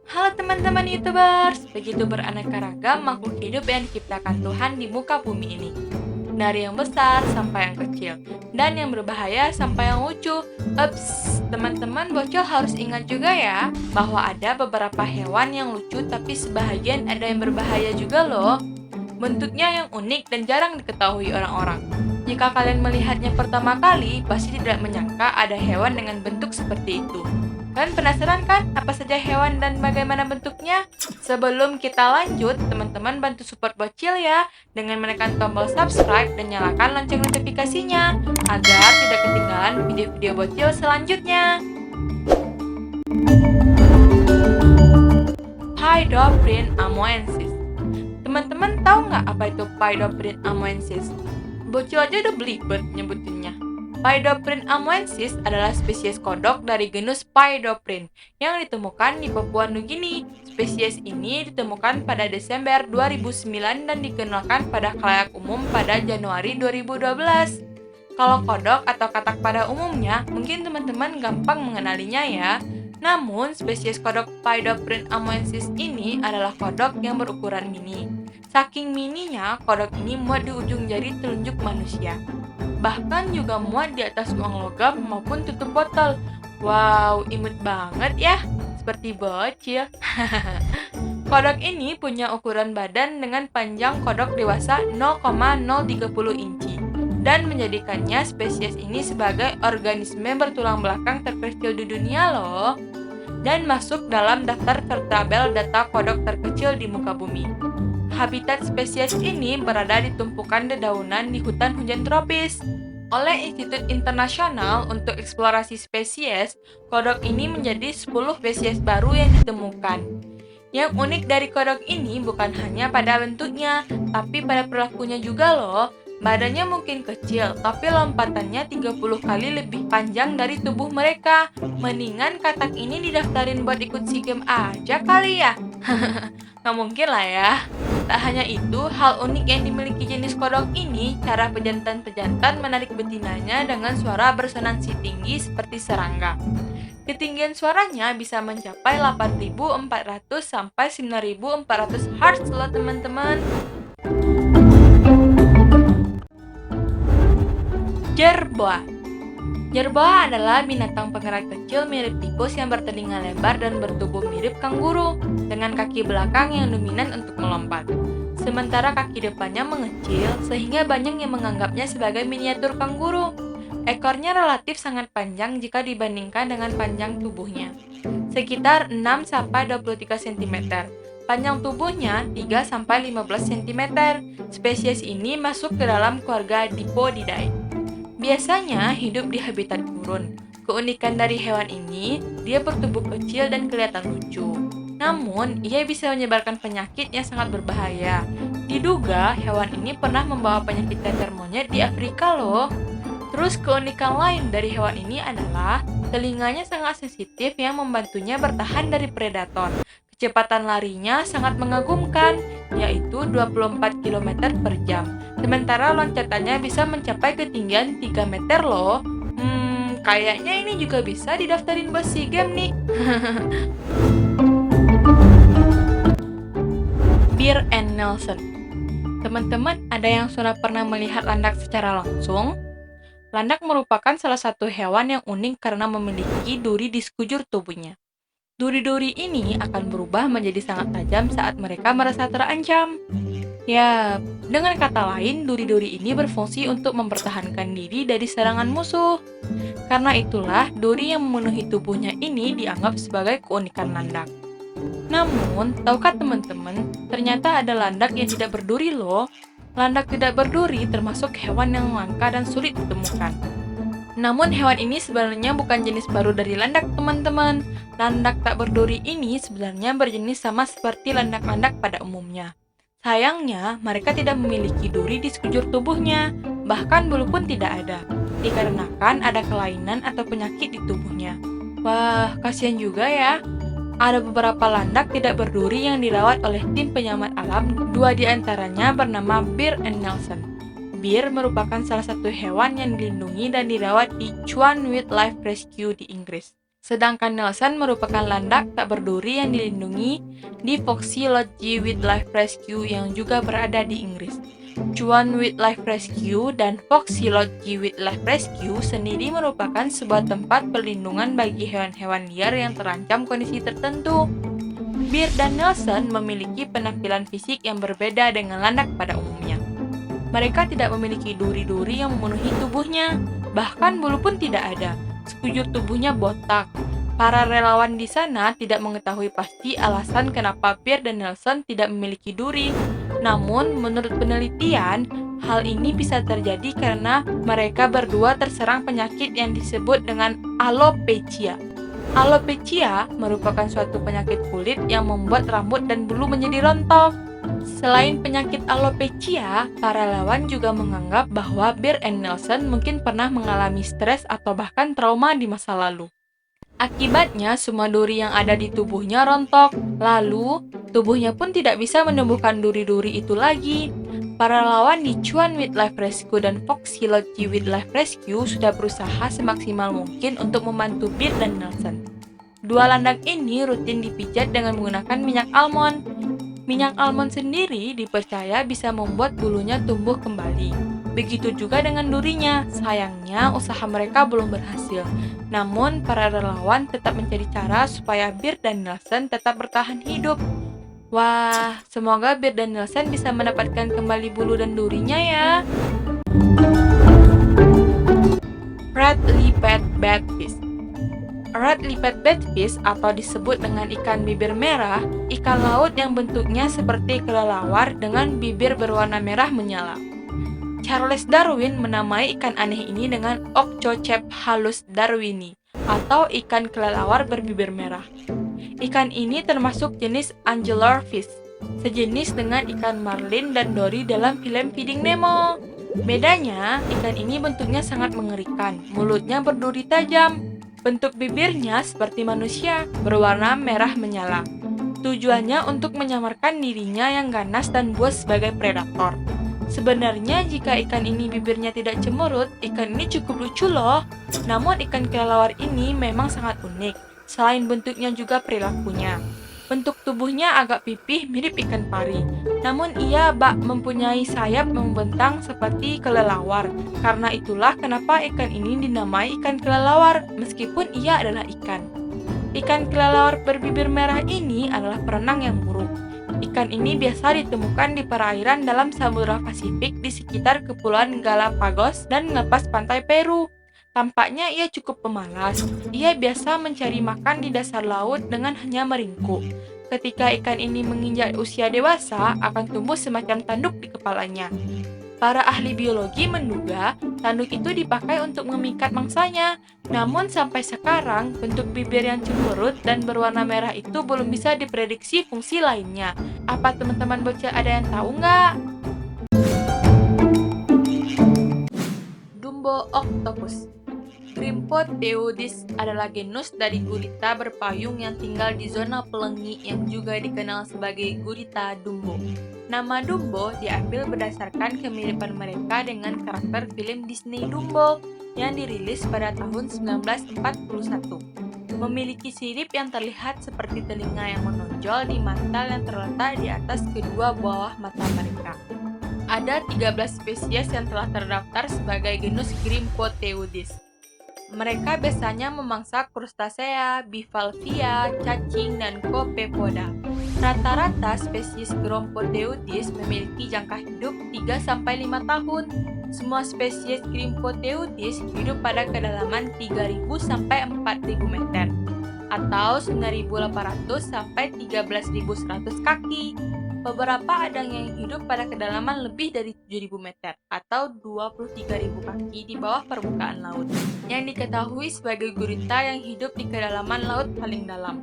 Halo teman-teman YouTubers, begitu beraneka ragam makhluk hidup yang diciptakan Tuhan di muka bumi ini. Dari yang besar sampai yang kecil, dan yang berbahaya sampai yang lucu. Ups, teman-teman bocil harus ingat juga ya, bahwa ada beberapa hewan yang lucu tapi sebahagian ada yang berbahaya juga loh. Bentuknya yang unik dan jarang diketahui orang-orang. Jika kalian melihatnya pertama kali, pasti tidak menyangka ada hewan dengan bentuk seperti itu. Kalian penasaran kan apa saja hewan dan bagaimana bentuknya? Sebelum kita lanjut, teman-teman bantu support Bocil ya dengan menekan tombol subscribe dan nyalakan lonceng notifikasinya agar tidak ketinggalan video-video Bocil selanjutnya. Phaidophrine amoensis. Teman-teman tahu nggak apa itu Phaidophrine amoensis? Bocil aja udah belibet nyebutinnya. Phaidophrine amoensis adalah spesies kodok dari genus Phaidophrine yang ditemukan di Papua Nugini. Spesies ini ditemukan pada Desember 2009 dan dikenalkan pada khalayak umum pada Januari 2012. Kalau kodok atau katak pada umumnya, mungkin teman-teman gampang mengenalinya ya. Namun, spesies kodok Phaidophrine amoensis ini adalah kodok yang berukuran mini. Saking mininya, kodok ini muat di ujung jari telunjuk manusia. Bahkan juga muat di atas uang logam maupun tutup botol. Wow, imut banget ya, seperti bocil. Kodok ini punya ukuran badan dengan panjang kodok dewasa 0,030 inci dan menjadikannya spesies ini sebagai organisme bertulang belakang terkecil di dunia loh, dan masuk dalam daftar vertebrabel data kodok terkecil di muka bumi. Habitat spesies ini berada di tumpukan dedaunan di hutan hujan tropis. Oleh Institut Internasional untuk Eksplorasi Spesies, kodok ini menjadi 10 spesies baru yang ditemukan. Yang unik dari kodok ini bukan hanya pada bentuknya, tapi pada perilakunya juga loh. Badannya mungkin kecil, tapi lompatannya 30 kali lebih panjang dari tubuh mereka. Mendingan katak ini didaftarin buat ikut SEA Games aja kali ya. Nggak mungkin lah ya. Tak hanya itu, hal unik yang dimiliki jenis kodok ini, cara pejantan-pejantan menarik betinanya dengan suara bersonansi tinggi seperti serangga. Ketinggian suaranya bisa mencapai 8.400 sampai 9.400 Hz loh teman-teman. Jerboa. Jerboa adalah binatang pengerat kecil mirip tikus yang bertelinga lebar dan bertubuh mirip kanguru, dengan kaki belakang yang dominan untuk melompat. Sementara kaki depannya mengecil, sehingga banyak yang menganggapnya sebagai miniatur kanguru. Ekornya relatif sangat panjang jika dibandingkan dengan panjang tubuhnya, sekitar 6-23 cm. Panjang tubuhnya 3-15 cm. Spesies ini masuk ke dalam keluarga Dipodidae. Biasanya hidup di habitat gurun. Keunikan dari hewan ini, dia bertubuh kecil dan kelihatan lucu. Namun, ia bisa menyebarkan penyakit yang sangat berbahaya. Diduga, hewan ini pernah membawa penyakit cacar monyet di Afrika loh. Terus keunikan lain dari hewan ini adalah telinganya sangat sensitif yang membantunya bertahan dari predator. Kecepatan larinya sangat mengagumkan, yaitu 24 km per jam. Sementara loncatannya bisa mencapai ketinggian 3 meter loh. Kayaknya ini juga bisa didaftarin buat SEA Games nih. Bear and Nelson. Teman-teman, ada yang sudah pernah melihat landak secara langsung? Landak merupakan salah satu hewan yang unik karena memiliki duri di sekujur tubuhnya. Duri-duri ini akan berubah menjadi sangat tajam saat mereka merasa terancam. Ya, dengan kata lain, duri-duri ini berfungsi untuk mempertahankan diri dari serangan musuh. Karena itulah, duri yang memenuhi tubuhnya ini dianggap sebagai keunikan landak. Namun, tahukah teman-teman, ternyata ada landak yang tidak berduri loh. Landak tidak berduri termasuk hewan yang langka dan sulit ditemukan. Namun hewan ini sebenarnya bukan jenis baru dari landak teman-teman. Landak tak berduri ini sebenarnya berjenis sama seperti landak-landak pada umumnya. Sayangnya, mereka tidak memiliki duri di sekujur tubuhnya, bahkan bulu pun tidak ada, dikarenakan ada kelainan atau penyakit di tubuhnya. Wah, kasihan juga ya. Ada beberapa landak tidak berduri yang dirawat oleh tim penyelamat alam, 2 diantaranya bernama Bear and Nelson. Bear merupakan salah satu hewan yang dilindungi dan dirawat di Chuan Wildlife Rescue di Inggris. Sedangkan Nelson merupakan landak tak berduri yang dilindungi di Foxy Lodge Wildlife Rescue yang juga berada di Inggris. Chuan Wildlife Rescue dan Foxy Lodge Wildlife Rescue sendiri merupakan sebuah tempat perlindungan bagi hewan-hewan liar yang terancam kondisi tertentu. Bear dan Nelson memiliki penampilan fisik yang berbeda dengan landak pada umumnya. Mereka tidak memiliki duri-duri yang memenuhi tubuhnya, bahkan bulu pun tidak ada. Sekujur tubuhnya botak. Para relawan di sana tidak mengetahui pasti alasan kenapa Bear dan Nelson tidak memiliki duri. Namun, menurut penelitian, hal ini bisa terjadi karena mereka berdua terserang penyakit yang disebut dengan alopecia. Alopecia merupakan suatu penyakit kulit yang membuat rambut dan bulu menjadi rontok. Selain penyakit alopecia, para relawan juga menganggap bahwa Bear and Nelson mungkin pernah mengalami stres atau bahkan trauma di masa lalu. Akibatnya, semua duri yang ada di tubuhnya rontok, lalu tubuhnya pun tidak bisa menumbuhkan duri-duri itu lagi. Para relawan di Chuan Wildlife Rescue dan Foxy Lodge Wildlife Rescue sudah berusaha semaksimal mungkin untuk membantu Bear dan Nelson. Dua landak ini rutin dipijat dengan menggunakan minyak almond. Minyak almond sendiri dipercaya bisa membuat bulunya tumbuh kembali. Begitu juga dengan durinya. Sayangnya, usaha mereka belum berhasil. Namun, para relawan tetap mencari cara supaya Bear dan Nelson tetap bertahan hidup. Wah, semoga Bear dan Nelson bisa mendapatkan kembali bulu dan durinya ya. Red-lipped batfish. Red-lipped batfish atau disebut dengan ikan bibir merah, ikan laut yang bentuknya seperti kelelawar dengan bibir berwarna merah menyala. Charles Darwin menamai ikan aneh ini dengan Oxocephalus darwini atau ikan kelelawar berbibir merah. Ikan ini termasuk jenis anglerfish, sejenis dengan ikan marlin dan dory dalam film Finding Nemo. Bedanya, ikan ini bentuknya sangat mengerikan, mulutnya berduri tajam, bentuk bibirnya seperti manusia, berwarna merah menyala. Tujuannya untuk menyamarkan dirinya yang ganas dan buas sebagai predator. Sebenarnya jika ikan ini bibirnya tidak cemberut, ikan ini cukup lucu loh. Namun ikan kelelawar ini memang sangat unik, selain bentuknya juga perilakunya. Bentuk tubuhnya agak pipih mirip ikan pari, namun ia bak mempunyai sayap membentang seperti kelelawar. Karena itulah kenapa ikan ini dinamai ikan kelelawar, meskipun ia adalah ikan. Ikan kelelawar berbibir merah ini adalah perenang yang buruk. Ikan ini biasa ditemukan di perairan dalam Samudra Pasifik di sekitar Kepulauan Galapagos dan lepas pantai Peru. Tampaknya ia cukup pemalas. Ia biasa mencari makan di dasar laut dengan hanya meringkuk. Ketika ikan ini menginjak usia dewasa, akan tumbuh semacam tanduk di kepalanya. Para ahli biologi menduga tanduk itu dipakai untuk memikat mangsanya. Namun sampai sekarang, bentuk bibir yang cemberut dan berwarna merah itu belum bisa diprediksi fungsi lainnya. Apa teman-teman bocah ada yang tahu nggak? Dumbo octopus. Grimpoteudis adalah genus dari gurita berpayung yang tinggal di zona pelengi yang juga dikenal sebagai gurita dumbo. Nama Dumbo diambil berdasarkan kemiripan mereka dengan karakter film Disney Dumbo yang dirilis pada tahun 1941. Memiliki sirip yang terlihat seperti telinga yang menonjol di mantel yang terletak di atas kedua bawah mata mereka. Ada 13 spesies yang telah terdaftar sebagai genus Grimpoteudis. Mereka biasanya memangsa krustasea, bivalvia, cacing, dan copepoda. Rata-rata spesies Grimpoteudis memiliki jangka hidup 3-5 tahun. Semua spesies Grimpoteudis hidup pada kedalaman 3.000 sampai 4.000 meter atau 9.800 sampai 13.100 kaki. Beberapa ada yang hidup pada kedalaman lebih dari 7.000 meter atau 23.000 kaki di bawah permukaan laut, yang diketahui sebagai gurita yang hidup di kedalaman laut paling dalam.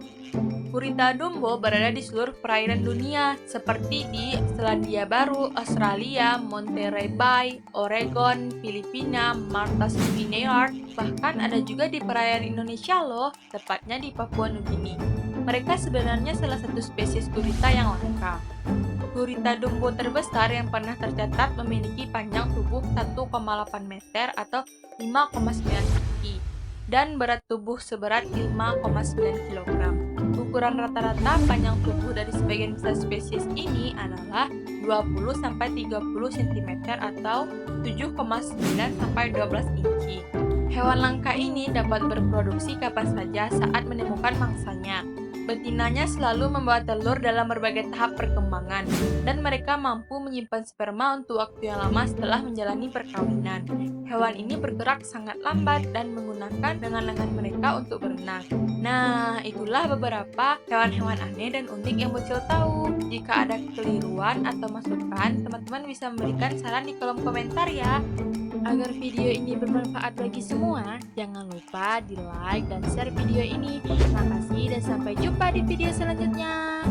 Gurita Dumbo berada di seluruh perairan dunia, seperti di Selandia Baru, Australia, Monterey Bay, Oregon, Filipina, Martha's Vineyard, bahkan ada juga di perairan Indonesia loh, tepatnya di Papua Nugini. Mereka sebenarnya salah satu spesies gurita yang langka. Gurita Dumbo terbesar yang pernah tercatat memiliki panjang tubuh 1,8 meter atau 5,9 kaki. dan berat tubuh seberat 5,9 kg. Ukuran rata-rata panjang tubuh dari sebagian besar spesies ini adalah 20-30 cm atau 7,9-12 inci. Hewan langka ini dapat berproduksi kapan saja saat menemukan mangsanya. Betinanya selalu membawa telur dalam berbagai tahap perkembangan, dan mereka mampu menyimpan sperma untuk waktu yang lama setelah menjalani perkawinan. Hewan ini bergerak sangat lambat dan menggunakan dengan lengan mereka untuk berenang. Nah, itulah beberapa hewan-hewan aneh dan unik yang Bocil tahu. Jika ada kekeliruan atau masukan, teman-teman bisa memberikan saran di kolom komentar ya. Agar video ini bermanfaat bagi semua, jangan lupa di like dan share video ini. Terima kasih dan sampai jumpa di video selanjutnya.